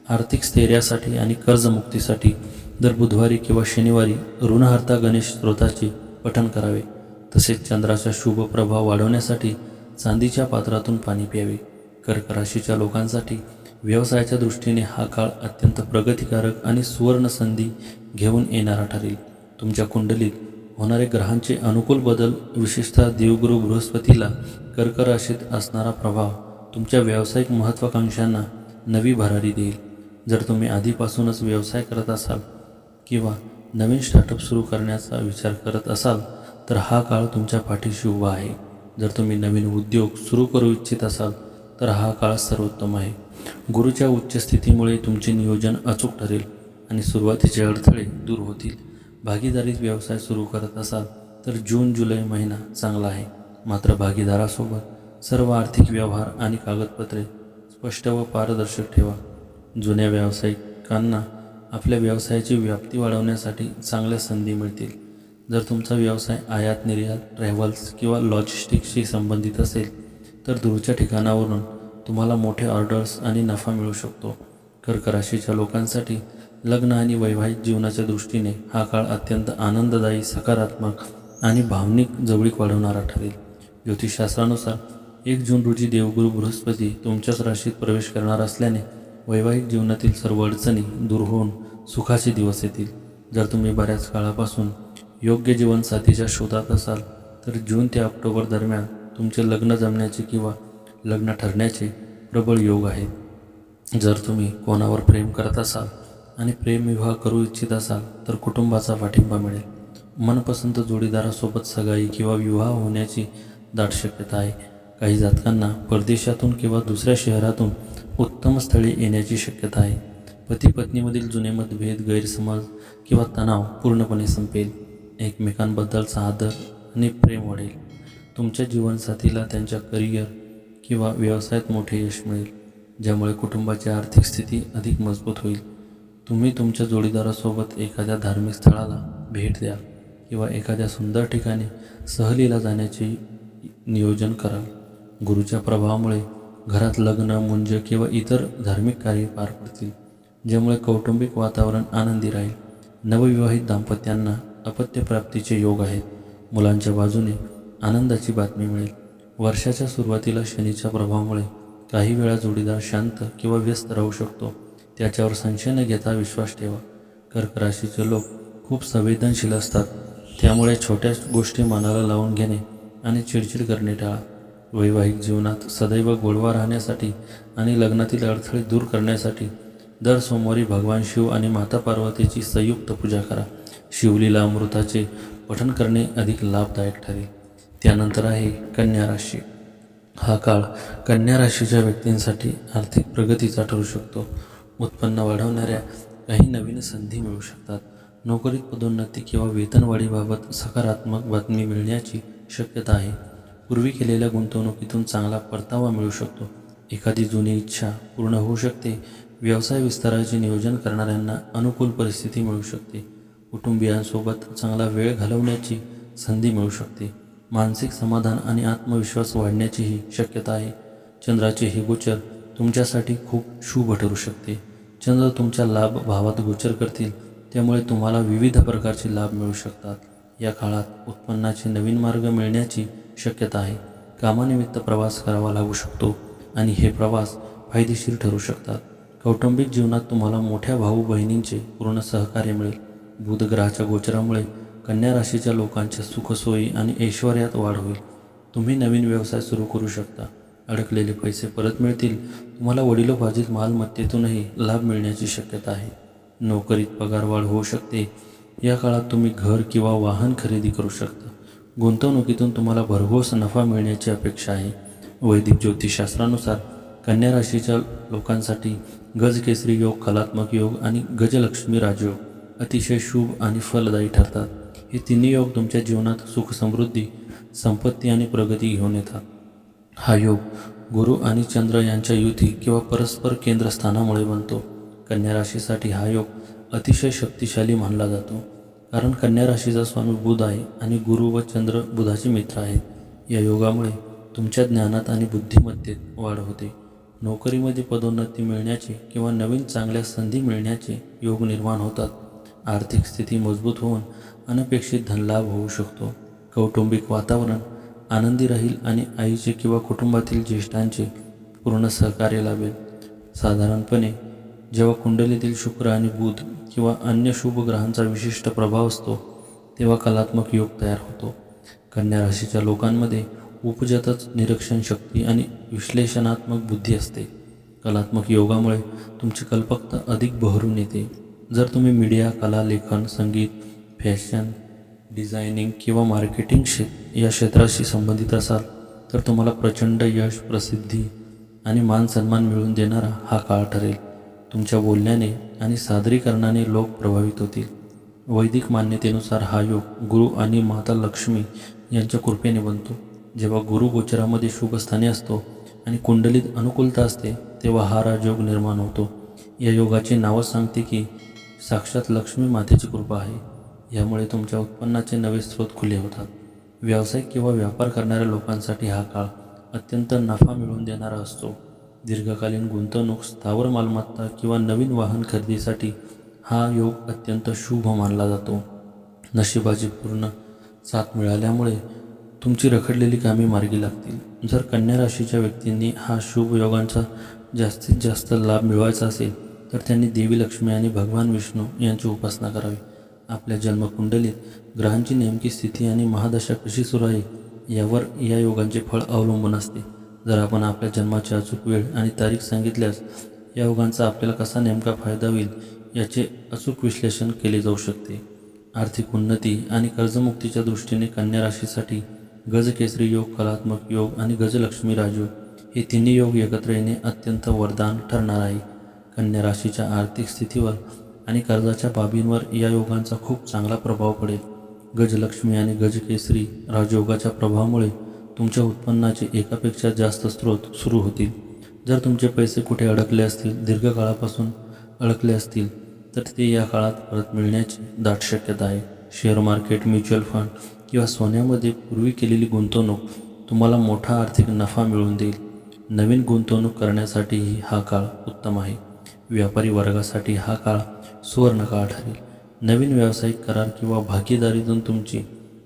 आर्थिक स्थैर्यासाठी आणि कर्जमुक्तीसाठी दर बुधवारी किंवा शनिवारी ऋणहर्ता गणेश स्तोत्राचे पठण करावे. तसेच चंद्राचा शुभ प्रभाव वाढवण्यासाठी चांदीच्या पात्रातून पाणी प्यावे. कर्क राशीच्या लोकांसाठी व्यवसायाच्या दृष्टीने हा काळ अत्यंत प्रगतिकारक आणि सुवर्ण संधी घेऊन येणारा ठरेल. तुमच्या कुंडलीत होणारे ग्रहांचे अनुकूल बदल, विशेषतः देवगुरू बृहस्पतीला कर्क राशीत असणारा प्रभाव तुमच्या व्यावसायिक महत्त्वाकांक्षांना नवी भरारी देईल. जर तुम्ही आधीपासूनच व्यवसाय करत असाल किंवा नवीन स्टार्टअप सुरू करण्याचा विचार करत असाल तर हा काळ तुमच्या पाठीशी उभा आहे. जर तुम्ही नवीन उद्योग सुरू करू इच्छित असाल तर हा काळ सर्वोत्तम आहे. गुरुच्या उच्च स्थितीमुळे तुमचे नियोजन अचूक ठरेल आणि सुरुवातीचे अडथळे दूर होतील. भागीदारीत व्यवसाय सुरू करत असाल तर जून-जुलै महिना चांगला आहे. मात्र भागीदारासोबत सर्व आर्थिक व्यवहार आणि कागदपत्रे स्पष्ट व पारदर्शक ठेवा. जुन्या व्यावसायिकांना आपल्या व्यवसायाची व्याप्ती वाढवण्यासाठी चांगल्या संधी मिळतील. जर तुमचा व्यवसाय आयात निर्यात, ट्रॅव्हल्स किंवा लॉजिस्टिक्सशी संबंधित असेल तर दूरच्या ठिकाणावरून तुम्हाला मोठे ऑर्डर्स आणि नफा मिळू शकतो. कर्क राशीच्या लोकांसाठी लग्न आणि वैवाहिक जीवनाच्या दृष्टीने हा काळ अत्यंत आनंददायी, सकारात्मक आणि भावनिक जवळीक वाढवणारा ठरेल. ज्योतिषशास्त्रानुसार 1 जून रोजी देवगुरू बृहस्पती तुमच्याच राशीत प्रवेश करणार असल्याने वैवाहिक जीवनातील सर्व अडचणी दूर होऊन सुखाचे दिवस येतील. जर तुम्ही बऱ्याच काळापासून योग्य जीवनसाथीच्या शोधात असाल तर जून ते ऑक्टोबर दरम्यान तुमचे लग्न जमण्याचे किंवा लग्न ठरण्याचे प्रबळ योग आहेत. जर तुम्ही कोणावर प्रेम करत असाल आणि प्रेमविवाह करू इच्छित असाल तर कुटुंबाचा पाठिंबा मिळेल. मनपसंत जोडीदारासोबत सगाई किंवा विवाह होण्याची दाट शक्यता आहे. काही जातकांना परदेशातून किंवा दुसऱ्या शहरातून उत्तम स्थळे येण्याची शक्यता आहे. पती पत्नीमधील जुने मतभेद, गैरसमज किंवा तणाव पूर्णपणे संपेल. एकमेकांबद्दलचा आदर आणि प्रेम वाढेल. तुमच्या जीवनसाथीला त्यांच्या करिअर किंवा व्यवसायात मोठे यश मिळेल, ज्यामुळे कुटुंबाची आर्थिक स्थिती अधिक मजबूत होईल. तुम्ही तुमच्या जोडीदारासोबत एखाद्या धार्मिक स्थळाला भेट द्याल किंवा एखाद्या सुंदर ठिकाणी सहलीला जाण्याचे नियोजन कराल. गुरुच्या प्रभावामुळे घरात लग्न, मुंज किंवा इतर धार्मिक कार्ये पार पडतील, ज्यामुळे कौटुंबिक वातावरण आनंदी राहील. नवविवाहित दाम्पत्यांना अपत्यप्राप्तीचे योग आहेत. मुलांच्या बाजूने आनंदाची बातमी मिळेल. वर्षाच्या सुरुवातीला शनीच्या प्रभावामुळे काही वेळा जोडीदार शांत किंवा व्यस्त राहू शकतो. त्याच्यावर संशय न घेता विश्वास ठेवा. कर्क राशीचे लोक खूप संवेदनशील असतात, त्यामुळे छोट्या गोष्टी मनाला लावून घेणे आणि चिडचिड करणे टाळा. वैवाहिक जीवनात सदैव गोडवा राहण्यासाठी आणि लग्नातील अडथळे दूर करण्यासाठी दर सोमवारी भगवान शिव आणि माता पार्वतीची संयुक्त पूजा करा. शिवलीला अमृताचे पठण करणे अधिक लाभदायक ठरेल. त्यानंतर आहे कन्या राशी. हा काळ कन्या राशीच्या व्यक्तींसाठी आर्थिक प्रगतीचा ठरू शकतो. उत्पन्न वाढवणाऱ्या काही नवीन संधी मिळू शकतात. नोकरीत पदोन्नती किंवा वेतनवाढीबाबत सकारात्मक बातमी मिळण्याची शक्यता आहे. पूर्वी केलेल्या गुंतवणुकीतून चांगला परतावा मिळू शकतो. एखादी जुनी इच्छा पूर्ण होऊ शकते. व्यवसाय विस्ताराचे नियोजन करणाऱ्यांना अनुकूल परिस्थिती मिळू शकते. कुटुंबियांसोबत चांगला वेळ घालवण्याची संधी मिळू शकते. मानसिक समाधान आणि आत्मविश्वास वाढण्याचीही शक्यता आहे. चंद्राचे हे गोचर तुमच्यासाठी खूप शुभ ठरू शकते. चंद्र तुमच्या लाभ भावात गोचर करतील, त्यामुळे तुम्हाला विविध प्रकारचे लाभ मिळू शकतात. या काळात उत्पन्नाचे नवीन मार्ग मिळण्याची शक्यता आहे. कामानिमित्त प्रवास करावा लागू शकतो आणि हे प्रवास फायदेशीर ठरू शकतात. कौटुंबिक जीवनात तुम्हाला मोठ्या भाऊ बहिणींचे पूर्ण सहकार्य मिळेल. बुध ग्रहाच्या गोचरामुळे कन्या राशीच्या लोकांच्या सुखसोयी आणि ऐश्वर्यात वाढ होईल. तुम्ही नवीन व्यवसाय सुरू करू शकता. अडकलेले पैसे परत मिळतील. तुम्हाला वडिलोपार्जित मालमत्तेतूनही लाभ मिळण्याची शक्यता आहे. नोकरीत पगारवाढ होऊ शकते. या काळात तुम्ही घर किंवा वाहन खरेदी करू शकता. गुंतवणुकीतून तुम्हाला भरघोस नफा मिळण्याची अपेक्षा आहे. वैदिक ज्योतिषशास्त्रानुसार कन्या राशीच्या लोकांसाठी गजकेसरी योग, कलात्मक योग आणि गजलक्ष्मी राजयोग अतिशय शुभ आणि फलदायी ठरतात. हे तिन्ही योग तुमच्या जीवनात सुख, समृद्धी, संपत्ती आणि प्रगती घेऊन येतात. हा योग गुरु आणि चंद्र यांच्या युती किंवा परस्पर केंद्रस्थानामुळे बनतो. कन्या राशीसाठी हा योग अतिशय शक्तिशाली मानला जातो, कारण कन्या राशीचा स्वामी बुध आहे आणि गुरु व चंद्र बुधाचे मित्र आहेत. या योगामुळे तुमच्या ज्ञानात आणि बुद्धिमत्तेत वाढ होते. नोकरीमध्ये पदोन्नती मिळण्याचे किंवा नवीन चांगल्या संधी मिळण्याचे योग निर्माण होतात. आर्थिक स्थिती मजबूत होऊन अनपेक्षित धनलाभ होऊ शकतो. कौटुंबिक वातावरण आनंदी राहील आणि आईचे किंवा कुटुंबातील ज्येष्ठांचे पूर्ण सहकार्य लाभेल. साधारणपणे जेव्हा कुंडलीतील शुक्र आणि बुध किंवा अन्य शुभ ग्रहांचा विशिष्ट प्रभाव असतो तेव्हा कलात्मक योग तयार होतो. कन्या राशीच्या लोकांमध्ये उपजतच निरीक्षण शक्ती आणि विश्लेषणात्मक बुद्धी असते. कलात्मक योगामुळे तुमची कल्पकता अधिक बहरून येते. जर तुम्ही मीडिया, कला, लेखन, संगीत, फॅशन डिझायनिंग किंवा मार्केटिंग या क्षेत्राशी संबंधित असाल तर तुम्हाला प्रचंड यश, प्रसिद्धी आणि मानसन्मान मिळवून देणारा हा काळ ठरेल. तुमच्या बोलण्याने आणि सादरीकरणाने लोक प्रभावित होतील. वैदिक मान्यतेनुसार हा योग गुरु आणि माता लक्ष्मी यांच्या कृपेने बनतो. जेव्हा गुरु गोचरामध्ये शुभ स्थानी असतो आणि कुंडलीत अनुकूलता असते तेव्हा हा राजयोग निर्माण होतो. या योगाची नावच सांगते की साक्षात लक्ष्मी मातेची कृपा आहे. यामुळे तुमच्या उत्पन्नाचे नवे स्रोत खुले होतात. व्यावसायिक किंवा व्यापार करणाऱ्या लोकांसाठी हा काळ अत्यंत नफा मिळवून देणारा असतो. दीर्घकालीन गुंतवणूक, स्थावर मालमत्ता किंवा नवीन वाहन खरेदीसाठी हा योग अत्यंत शुभ मानला जातो. नशिबाची पूर्ण साथ मिळाल्यामुळे तुमची रखडलेली कामे मार्गी लागतील. जर कन्या राशीच्या व्यक्तींनी हा शुभ योगांचा जास्तीत जास्त लाभ मिळवायचा असेल तर त्यांनी देवी लक्ष्मी आणि भगवान विष्णू यांची उपासना करावी. आपल्या जन्मकुंडलीत ग्रहांची नेमकी स्थिती आणि महादशा कशी सुरू आहे यावर या योगांचे फळ अवलंबून असते. जर आपण आपल्या जन्माची अचूक वेळ आणि तारीख सांगितल्यास या योगांचा आपल्याला कसा नेमका फायदा होईल याचे अचूक विश्लेषण केले जाऊ शकते. आर्थिक उन्नती आणि कर्जमुक्तीच्या दृष्टीने कन्या राशीसाठी गजकेसरी योग, कलात्मक योग आणि गजलक्ष्मी राजयोग हे तिन्ही योग एकत्र येणे अत्यंत वरदान ठरणार आहे. कन्या राशीच्या आर्थिक स्थितीवर आणि कर्जाच्या बाबींवर या योगांचा खूप चांगला प्रभाव पडेल. गजलक्ष्मी आणि गजकेसरी राजयोगाच्या प्रभावामुळे तुमच्या उत्पन्नाचे एकापेक्षा जास्त स्रोत सुरू होतील. जर तुमचे पैसे कुठे अडकले असतील, दीर्घकाळापासून अडकले असतील तर ते या काळात परत मिळण्याची दाट शक्यता आहे. शेअर मार्केट, म्युच्युअल फंड किंवा सोन्यामध्ये पूर्वी केलेली गुंतवणूक तुम्हाला मोठा आर्थिक नफा मिळवून देईल. नवीन गुंतवणूक करण्यासाठीही हा काळ उत्तम आहे. व्यापारी वर्गासाठी हा काळ सुवर्ण काळ ठरेल. नवीन व्यावसायिक करार किंवा भागीदारीतून तुमची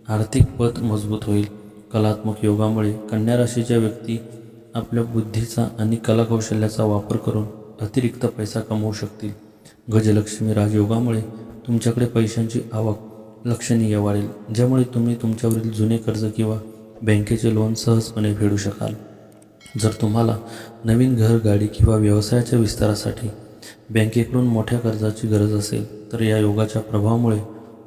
आर्थिक पत मजबूत होईल. कलात्मक योगामुळे कन्या राशीच्या व्यक्ती आपल्या बुद्धीचा आणि कलाकौशल्याचा वापर करून अतिरिक्त पैसा कमवू शकतील. गजलक्ष्मी राजयोगामुळे तुमच्याकडे पैशांची आवक लक्षणीय वाढेल, ज्यामुळे तुम्ही तुमच्यावरील जुने कर्ज किंवा बँकेचे लोन सहजपणे फेडू शकाल. जर तुम्हाला नवीन घर, गाडी किंवा व्यवसायाच्या विस्तारासाठी बँकेकडून मोठ्या कर्जाची गरज असेल तर या योगाच्या प्रभावामुळे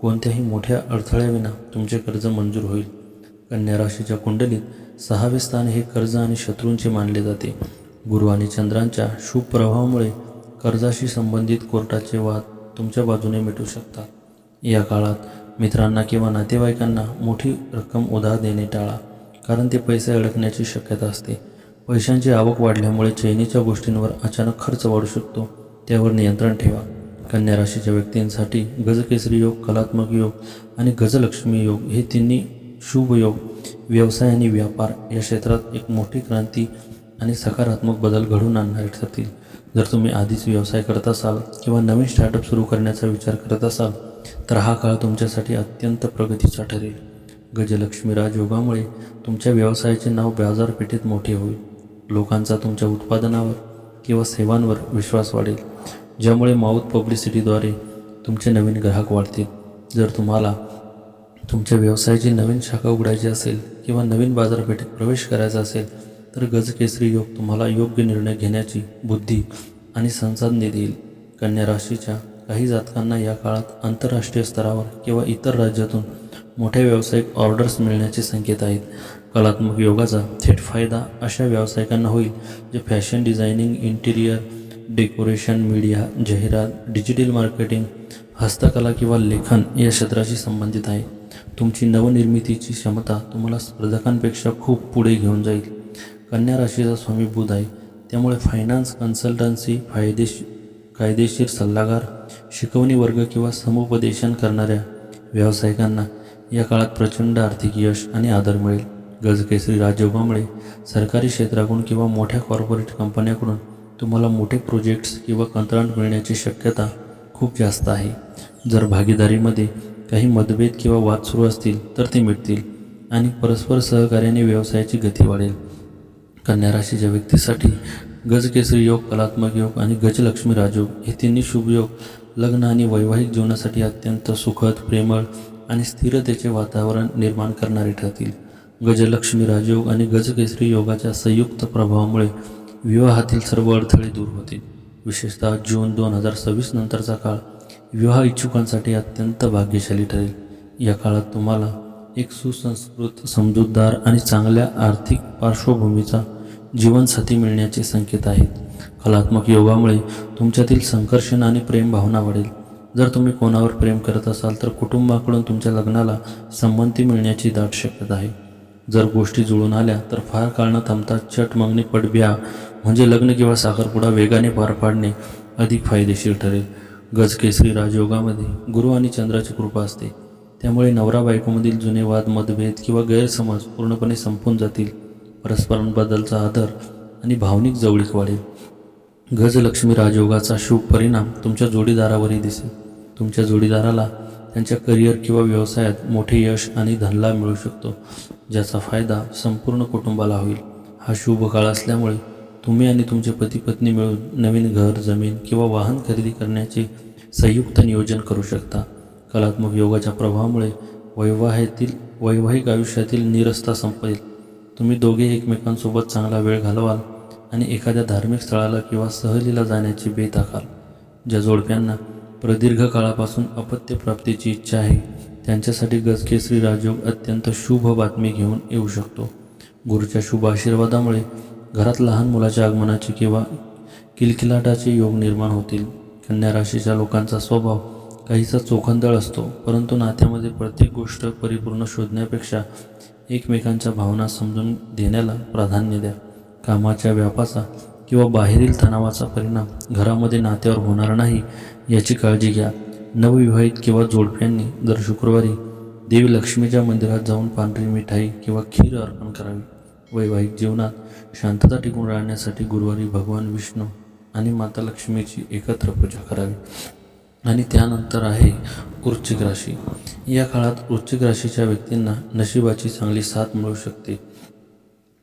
कोणत्याही मोठ्या अडथळ्याविना तुमचे कर्ज मंजूर होईल. कन्या राशीच्या कुंडलीत 6वे स्थान हे कर्ज आणि शत्रूंचे मानले जाते. गुरु आणि चंद्रांच्या शुभ प्रभावामुळे कर्जाशी संबंधित कोर्टाचे वाद तुमच्या बाजूने मिटू शकतात. या काळात मित्रांना किंवा नातेवाईकांना मोठी रक्कम उधार देणे टाळा, कारण ते पैसे अडकण्याची शक्यता असते. पैशांची आवक वाढल्यामुळे चैनीच्या गोष्टींवर अचानक खर्च वाढू शकतो, त्यावर नियंत्रण ठेवा. कन्या राशीच्या व्यक्तींसाठी गजकेसरी योग, कलात्मक योग आणि गजलक्ष्मी योग हे तिन्ही शुभ योग व्यवसाय आणि व्यापार या क्षेत्रात एक मोठी क्रांती आणि सकारात्मक बदल घडवून आणणारे ठरतील. जर तुम्ही आधीच व्यवसाय करत असाल किंवा नवीन स्टार्टअप सुरू करण्याचा विचार करत असाल तर हा काळ तुमच्यासाठी अत्यंत प्रगतीचा ठरेल. गजलक्ष्मी राजयोगामुळे तुमच्या व्यवसायाचे नाव बाजारपेठेत मोठे होईल. लोकांचा तुमच्या उत्पादनावर किंवा सेवांवर विश्वास वाढेल, ज्यामुळे माउथ पब्लिसिटीद्वारे तुमचे नवीन ग्राहक वाढतील. जर तुम्हाला तुमच्या व्यवसायाची नवीन शाखा उघडायची असेल किंवा नवीन बाजारपेठेत प्रवेश करायचा असेल तर गजकेसरी योग तुम्हाला योग्य निर्णय घेण्याची बुद्धी आणि संसाधने देईल. कन्या राशीच्या काही जातकांना या काळात आंतरराष्ट्रीय स्तरावर किंवा इतर राज्यातून मोठ्या व्यावसायिक ऑर्डर्स मिळण्याचे संकेत आहेत. कलात्मक योगाचा थेट फायदा अशा व्यावसायिकांना होईल जे fashion designing, interior decoration, media, जाहिरात, डिजिटल मार्केटिंग, हस्तकला किंवा लेखन या क्षेत्राशी संबंधित आहे. तुमची नवनिर्मितीची क्षमता तुम्हाला स्पर्धकांपेक्षा खूप पुढे घेऊन जाईल. कन्या राशीचा स्वामी बुध आहे, त्यामुळे फायनान्स, कन्सल्टन्सी, कायदेशीर सल्लागार, शिकवणी वर्ग किंवा समुपदेशन करणाऱ्या व्यावसायिकांना या काळात प्रचंड आर्थिक यश आणि आदर मिळेल. गजकेसरी राजयोगामुळे सरकारी क्षेत्राकडून किंवा मोठ्या कॉर्पोरेट कंपन्यांकडून तुम्हाला मोठे प्रोजेक्ट्स किंवा कंत्राट मिळण्याची शक्यता खूप जास्त आहे. जर भागीदारीमध्ये काही मतभेद किंवा वाद सुरू असतील तर ते मिटतील आणि परस्पर सहकार्याने व्यवसायाची गती वाढेल. कन्या राशीच्या व्यक्तीसाठी गजकेसरी योग, कलात्मक योग आणि गजलक्ष्मी राजयोग हे तिन्ही शुभ योग लग्न आणि वैवाहिक जीवनासाठी अत्यंत सुखद, प्रेमळ आणि स्थिरतेचे वातावरण निर्माण करणारे ठरतील. गजलक्ष्मी राजयोग आणि गजकेसरी योगाच्या संयुक्त प्रभावामुळे विवाहातील सर्व अडथळे दूर होतील. विशेषतः जून 2026 नंतरचा काळ विवाह इच्छुकांसाठी अत्यंत भाग्यशाली ठरेल. या काळात तुम्हाला एक सुसंस्कृत, समजूतदार आणि चांगल्या आर्थिक पार्श्वभूमीचा जीवनसाथी मिळण्याचे संकेत आहेत. कलात्मक योगामुळे तुमच्यातील संकर्षण आणि प्रेम भावना वाढेल. जर तुम्ही कोणावर प्रेम करत असाल तर कुटुंबाकडून तुमच्या लग्नाला संमती मिळण्याची दाट शक्यता आहे. जर गोष्टी जुळून आल्या तर फार काळ न थांबता चट मंगनी पटब्या म्हणजे लग्न किंवा साखरपुडा वेगाने पार पाडणे अधिक फायदेशीर ठरेल. गजकेसरी राजयोगामध्ये गुरु आणि चंद्राची कृपा असते, त्यामुळे नवरा बायकोमधील जुने वाद, मतभेद किंवा गैरसमज पूर्णपणे संपून जातील. परस्परांबद्दलचा आदर आणि भावनिक जवळीक वाढेल. गजलक्ष्मी राजयोगाचा शुभ परिणाम तुमच्या जोडीदारावरही दिसेल. तुमच्या जोडीदाराला त्यांच्या करिअर किंवा व्यवसायात मोठे यश आणि धनलाभ मिळू शकतो, ज्याचा फायदा संपूर्ण कुटुंबाला होईल. हा शुभ काळ असल्यामुळे तुम्ही आणि तुमचे पती पत्नी मिळून नवीन घर, जमीन किंवा वाहन खरेदी करण्याचे संयुक्त नियोजन करू शकता. कलात्मक योगाच्या प्रभावामुळे वैवाहिक आयुष्यातील नीरसता संपेल. तुम्ही दोघे एकमेकांसोबत चांगला वेळ घालवाल आणि एखाद्या धार्मिक स्थळाला किंवा सहलीला जाण्याची बेत आखाल. ज्या जोडप्यांना प्रदीर्घ काळापासून अपत्य प्राप्तीची इच्छा आहे त्यांच्यासाठी गजकेसरी राजयोग अत्यंत शुभ बातमी घेऊन येऊ शकतो. गुरुच्या शुभ आशीर्वादामुळे घरात लहान मुलाच्या आगमनाचे किंवा किलकिलाटाचे योग निर्माण होतील. कन्या राशीच्या लोकांचा स्वभाव काहीसा चोखंदळ असतो, परंतु नात्यामध्ये प्रत्येक गोष्ट परिपूर्ण शोधण्यापेक्षा एकमेकांच्या भावना समजून घेण्याला प्राधान्य द्या. कामाच्या व्यापाचा किंवा बाहेरील तणावाचा परिणाम घरामध्ये नात्यावर होणार नाही याची काळजी घ्या. नवविवाहित किंवा जोडप्यांनी दर शुक्रवारी देवी लक्ष्मीच्या मंदिरात जाऊन पांढरी मिठाई किंवा खीर अर्पण करावी. वैवाहिक जीवनात शांतता टिकून राहण्यासाठी गुरुवारी भगवान विष्णू आणि माता लक्ष्मीची एकत्र पूजा करावी. आणि त्यानंतर आहे वृश्चिक राशी. या काळात वृश्चिक राशीच्या व्यक्तींना नशिबाची चांगली साथ मिळू शकते.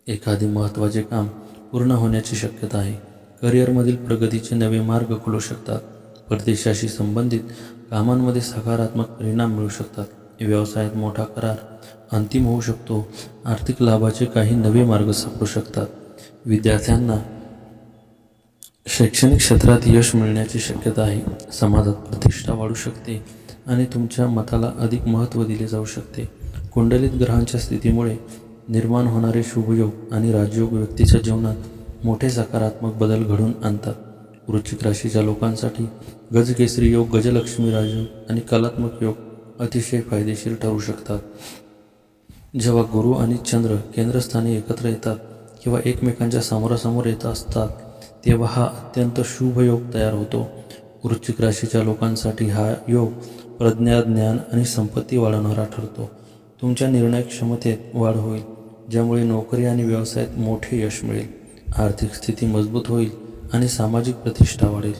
एखादे महत्त्वाचे काम पूर्ण होण्याची शक्यता आहे. करिअरमधील प्रगतीचे नवे मार्ग खुलू शकतात. परदेशाशी संबंधित कामांमध्ये सकारात्मक परिणाम मिळू शकतात. व्यवसायात मोठा करार अंतिम होऊ शकतो. आर्थिक लाभाचे काही नवे मार्ग सापडू शकतात. विद्यार्थ्यांना शैक्षणिक क्षेत्रात यश मिळण्याची शक्यता आहे. समाजात प्रतिष्ठा वाढू शकते आणि तुमच्या मताला अधिक महत्त्व दिले जाऊ शकते. कुंडलीत ग्रहांच्या स्थितीमुळे निर्माण होणारे शुभयोग आणि राजयोग व्यक्तीच्या जीवनात मोठे सकारात्मक बदल घडवून आणतात. वृश्चिक राशीच्या लोकांसाठी गजकेसरी योग, गजलक्ष्मी राजयोग आणि कलात्मक योग अतिशय फायदेशीर ठरू शकतात. जेव्हा गुरु आणि चंद्र केंद्रस्थानी एकत्र येतात किंवा एकमेकांच्या समोरासमोर येत असतात तेव्हा हा अत्यंत शुभ योग तयार होतो. वृश्चिक राशीच्या लोकांसाठी हा योग प्रज्ञा, ज्ञान आणि संपत्ती वाढवणारा ठरतो. तुमच्या निर्णय क्षमतेत वाढ होईल, ज्यामुळे नोकरी आणि व्यवसायात मोठे यश मिळेल. आर्थिक स्थिती मजबूत होईल आणि सामाजिक प्रतिष्ठा वाढेल.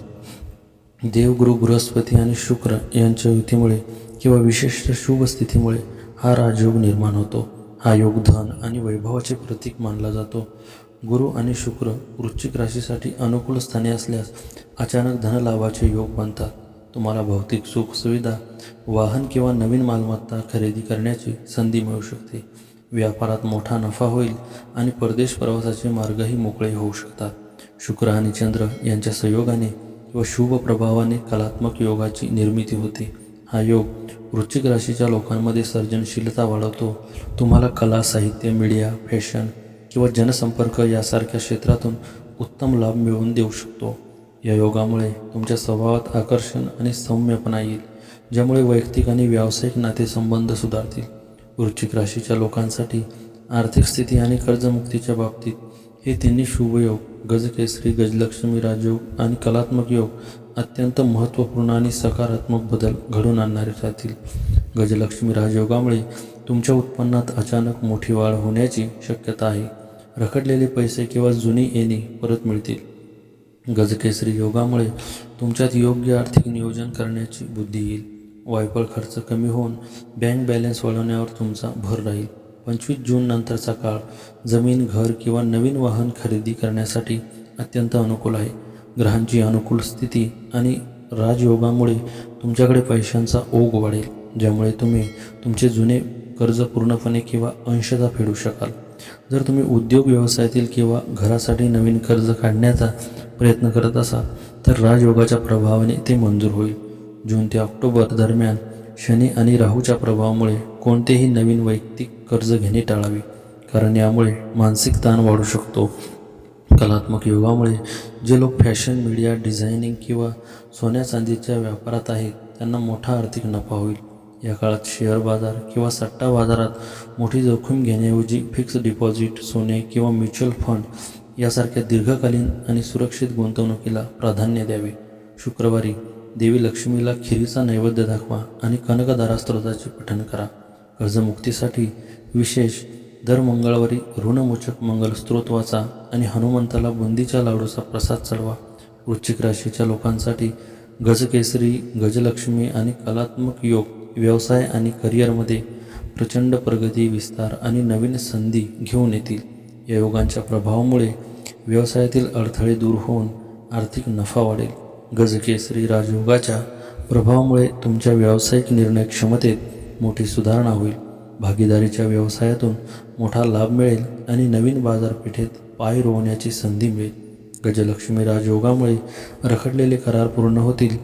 देवगुरु बृहस्पती आणि शुक्र यांच्या युतीमुळे किंवा विशिष्ट शुभ स्थितीमुळे हा राजयोग निर्माण होतो. हा योग धन आणि वैभवाचे प्रतीक मानला जातो. गुरु आणि शुक्र वृश्चिक राशीसाठी अनुकूल स्थानी असल्यास अचानक धनलाभाचे योग बनतात. तुम्हाला भौतिक सुख सुविधा, वाहन किंवा नवीन मालमत्ता खरेदी करण्याची संधी मिळू शकते. व्यापारात मोठा नफा होईल आणि परदेश प्रवासाचे मार्गही मोकळे होऊ शकतात. शुक्र आणि चंद्र यांच्या संयोगाने किंवा शुभ प्रभावाने कलात्मक योगाची निर्मिती होते. हा योग वृश्चिक राशीच्या लोकांमध्ये सर्जनशीलता वाढवतो. तुम्हाला कला, साहित्य, मीडिया, फॅशन किंवा जनसंपर्क यासारख्या क्षेत्रातून उत्तम लाभ मिळवून देऊ शकतो. या योगामुळे तुमच्या स्वभावात आकर्षण आणि सौम्यपणा येईल, ज्यामुळे वैयक्तिक आणि व्यावसायिक नातेसंबंध सुधारतील. वृश्चिक राशीच्या लोकांसाठी आर्थिक स्थिती आणि कर्जमुक्तीच्या बाबतीत हे तिन्ही शुभयोग गजकेसरी, गजलक्ष्मी राजयोग आणि कलात्मक योग अत्यंत महत्त्वपूर्ण आणि सकारात्मक बदल घडवून आणणारे राहतील. गजलक्ष्मी राजयोगामुळे तुमच्या उत्पन्नात अचानक मोठी वाढ होण्याची शक्यता आहे. रखडलेले पैसे किंवा जुनी येणी परत मिळतील. गजकेसरी योगामुळे तुमच्यात योग्य आर्थिक नियोजन करण्याची बुद्धी येईल. वायफळ खर्च कमी होऊन बँक बॅलन्स वाढवण्यावर तुमचा भर राहील. 25 जून नंतरचा काळ जमीन, घर किंवा नवीन वाहन खरेदी करण्यासाठी अत्यंत अनुकूल आहे. ग्रहांची अनुकूल स्थिती आणि राजयोगामुळे तुमच्याकडे पैशांचा ओघ वाढेल, ज्यामुळे तुम्ही तुमचे जुने कर्ज पूर्णपणे किंवा अंशतः फेडू शकाल. जर तुम्ही उद्योग व्यवसायातील किंवा घरासाठी नवीन कर्ज काढण्याचा प्रयत्न करत असाल तर राजयोगाच्या प्रभावाने ते मंजूर होईल. जून ते ऑक्टोबर दरम्यान शनी आणि राहूच्या प्रभावामुळे कोणतेही नवीन वैयक्तिक कर्ज घेणे टाळावे, कारण यामुळे मानसिक ताण वाढू शकतो. कलात्मक योगामुळे जे लोक फॅशन, मीडिया, डिझायनिंग किंवा सोन्या चांदीच्या व्यापारात आहेत त्यांना मोठा आर्थिक नफा होईल. या काळात शेअर बाजार किंवा सट्टा बाजारात मोठी जोखीम घेण्याऐवजी फिक्स डिपॉझिट, सोने किंवा म्युच्युअल फंड यासारख्या दीर्घकालीन आणि सुरक्षित गुंतवणुकीला प्राधान्य द्यावे. शुक्रवारी देवी लक्ष्मीला खिरीचा नैवेद्य दाखवा आणि कनकधारा स्तोत्राचे पठण करा. कर्जमुक्तीसाठी विशेष दर मंगळवारी ऋणमोचक मंगल स्तोत्र वाचा आणि हनुमंताला बुंदीच्या लाडूचा प्रसाद चढवा. वृश्चिक राशीच्या लोकांसाठी गजकेसरी, गजलक्ष्मी आणि कलात्मक योग व्यवसाय आणि करिअरमध्ये प्रचंड प्रगती, विस्तार आणि नवीन संधी घेऊन येतील. या योगांच्या प्रभावामुळे व्यवसायातील अडथळे दूर होऊन आर्थिक नफा वाढेल. गजकेसरी राजयोगाच्या प्रभावामुळे तुमच्या व्यावसायिक निर्णय क्षमतेत मोठी सुधारणा होईल. भागीदारीच्या व्यवसायातून मोठा लाभ मिळेल आणि नवीन बाजारपेठेत पाय रोवण्याची संधी मिळेल. गजलक्ष्मी राजयोगामुळे रखडलेले करार पूर्ण होतील.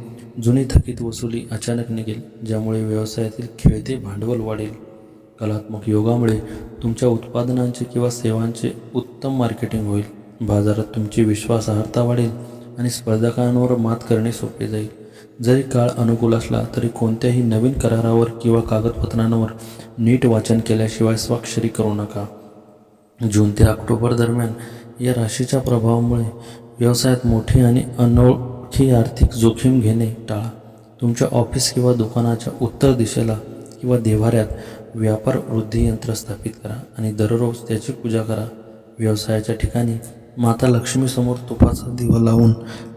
जुनी थकीत वसुली अचानक निघेल, ज्यामुळे व्यवसायातील खेळते भांडवल वाढेल. कलात्मक योगामुळे तुमच्या उत्पादनांचे किंवा सेवांचे उत्तम मार्केटिंग होईल. बाजारात तुमची विश्वासार्हता वाढेल आणि स्पर्धकांवर मात करणे सोपे जाईल. जरी काळ अनुकूल असला तरी कोणत्याही नवीन करारावर किंवा कागदपत्रांवर नीट वाचन केल्याशिवाय स्वाक्षरी करू नका. जून ते ऑक्टोबर दरम्यान या राशीच्या प्रभावामुळे व्यवसायात मोठी आणि अनोळखी आर्थिक जोखीम घेणे टाळा. तुमच्या ऑफिस किंवा दुकानाच्या उत्तर दिशेला किंवा देव्हाऱ्यात व्यापार वृद्धी यंत्र स्थापित करा आणि दररोज त्याची पूजा करा. व्यवसायाच्या ठिकाणी माता लक्ष्मीसमोर तुपाचा दिवा लावून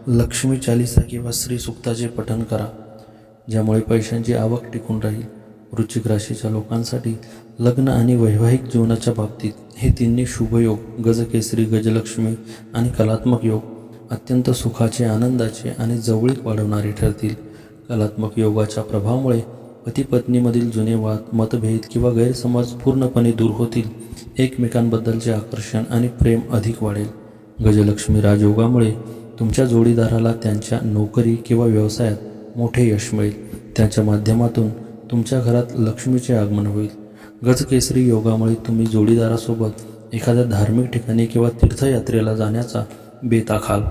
लक्ष्मी चालीसा किंवा श्री सुक्ताचे पठण करा, ज्यामुळे पैशांची आवक टिकून राहील. वृश्चिक राशीच्या लोकांसाठी लग्न आणि वैवाहिक जीवनाच्या बाबतीत हे तिन्ही शुभयोग गजकेसरी, गजलक्ष्मी आणि कलात्मक योग अत्यंत सुखाचे, आनंदाचे आणि जवळीक वाढवणारे ठरतील. कलात्मक योगाच्या प्रभावामुळे पती पत्नीमधील जुने वाद, मतभेद किंवा गैरसमज पूर्णपणे दूर होतील. एकमेकांबद्दलचे आकर्षण आणि प्रेम अधिक वाढेल. गजलक्ष्मी राजयोगामुळे तुमच्या जोडीदाराला त्यांच्या नोकरी किंवा व्यवसायात मोठे यश मिळेल. त्यांच्या माध्यमातून तुमच्या घरात लक्ष्मीचे आगमन होईल. गजकेसरी योगामुळे तुम्ही जोडीदारासोबत एखाद्या धार्मिक ठिकाणी किंवा तीर्थयात्रेला जाण्याचा बेत आखाल,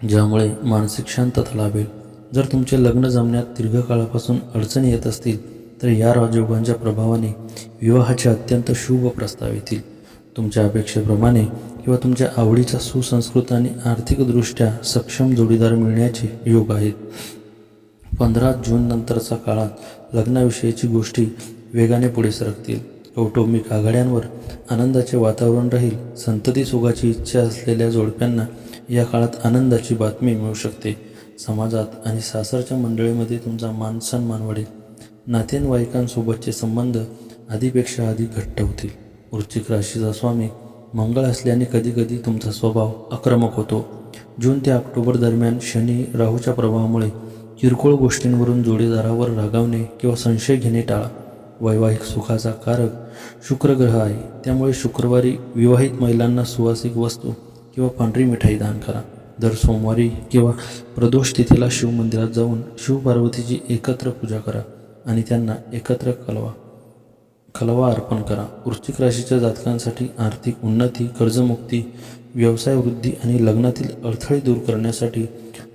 ज्यामुळे मानसिक शांतता लाभेल. जर तुमचे लग्न जमण्यात दीर्घकाळापासून अडचणी येत असतील तर या राजयोगांच्या प्रभावाने विवाहाचे अत्यंत शुभ प्रस्ताव येतील. तुमच्या अपेक्षेप्रमाणे किंवा तुमच्या आवडीचा सुसंस्कृत आणि आर्थिकदृष्ट्या सक्षम जोडीदार मिळण्याचे योग आहेत. 15 जून नंतरच्या काळात लग्नाविषयीची गोष्टी वेगाने पुढे सरकतील. कौटुंबिक आघाड्यांवर आनंदाचे वातावरण राहील. संतती सुखाची इच्छा असलेल्या जोडप्यांना या काळात आनंदाची बातमी मिळू शकते. समाजात आणि सासरच्या मंडळीमध्ये तुमचा मान-सन्मान वाढेल. नातेवाईकांसोबतचे संबंध आधीपेक्षा अधिक घट्ट होतील. वृश्चिक राशीचा स्वामी मंगळ असल्याने कधीकधी तुमचा स्वभाव आक्रमक होतो. जून ते ऑक्टोबर दरम्यान शनी राहूच्या प्रभावामुळे किरकोळ गोष्टींवरून जोडीदारावर रागावणे किंवा संशय घेणे टाळा. वैवाहिक सुखाचा कारक शुक्र ग्रह आहे, त्यामुळे शुक्रवारी विवाहित महिलांना सुवासिक वस्तू किंवा पांढरी मिठाई दान करा. दर सोमवारी किंवा प्रदोष तिथीला शिवमंदिरात जाऊन शिवपार्वतीची एकत्र पूजा करा आणि त्यांना एकत्र खलवा अर्पण करा. वृश्चिक राशीच्या जातकांसाठी आर्थिक उन्नती, कर्जमुक्ती, व्यवसाय वृद्धी आणि लग्नातील अडथळे दूर करण्यासाठी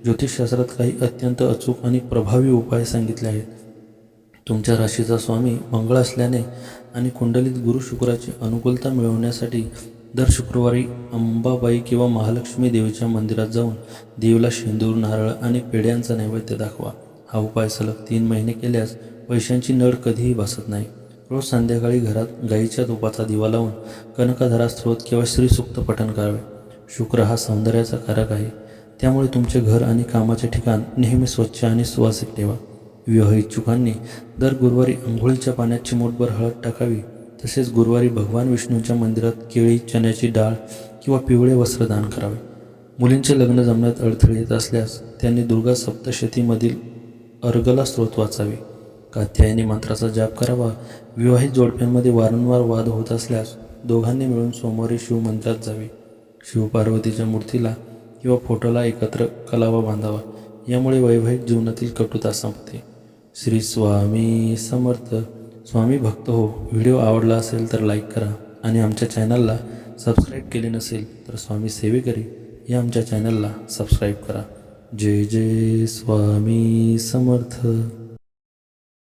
ज्योतिषशास्त्रात काही अत्यंत अचूक आणि प्रभावी उपाय सांगितले आहेत. तुमच्या राशीचा स्वामी मंगळ असल्याने आणि कुंडलीत गुरु शुक्राची अनुकूलता मिळवण्यासाठी दर शुक्रवारी अंबाबाई किंवा महालक्ष्मी देवीच्या मंदिरात जाऊन देवीला शेंदूर, नारळ आणि पेढ्यांचा नैवेद्य दाखवा. हा उपाय सलग 3 महिने केल्यास पैशांची नड कधीही भासत नाही. रोज संध्याकाळी घरात गाईच्या तुपाचा दिवा लावून कनकधारा स्तोत्र किंवा श्रीसूक्त पठण करावे. शुक्र हा सौंदर्याचा कारक आहे, त्यामुळे तुमचे घर आणि कामाचे ठिकाण नेहमी स्वच्छ आणि सुवासिक ठेवा. विवाह इच्छुकांनी दर गुरुवारी अंघोळीच्या पाण्यात चिमूटभर हळद टाकावी. तसेच गुरुवारी भगवान विष्णूंच्या मंदिरात केळी, चण्याची डाळ किंवा पिवळे वस्त्र दान करावे. मुलींचे लग्न जमण्यात अडथळे येत असल्यास त्यांनी दुर्गा सप्तशतीमधील अर्गला स्तोत्र वाचावे. कात्यायनी मंत्राचा जाप करावा. विवाहित जोडप्यांमध्ये वारंवार वाद होत असल्यास दोघांनी मिळून सोमवारी शिवमंदिरात जावे. शिवपार्वतीच्या मूर्तीला किंवा फोटोला एकत्र कलावा बांधावा. यामुळे वैवाहिक जीवनातील कटुता संपते. श्री स्वामी समर्थ. स्वामी भक्त हो. व्हिडिओ आवडला असेल तर लाईक करा आणि आमच्या चॅनलला सबस्क्राईब केले नसेल तर स्वामी सेवेकरी या आमच्या चॅनलला सबस्क्राईब करा. जय जय स्वामी समर्थ.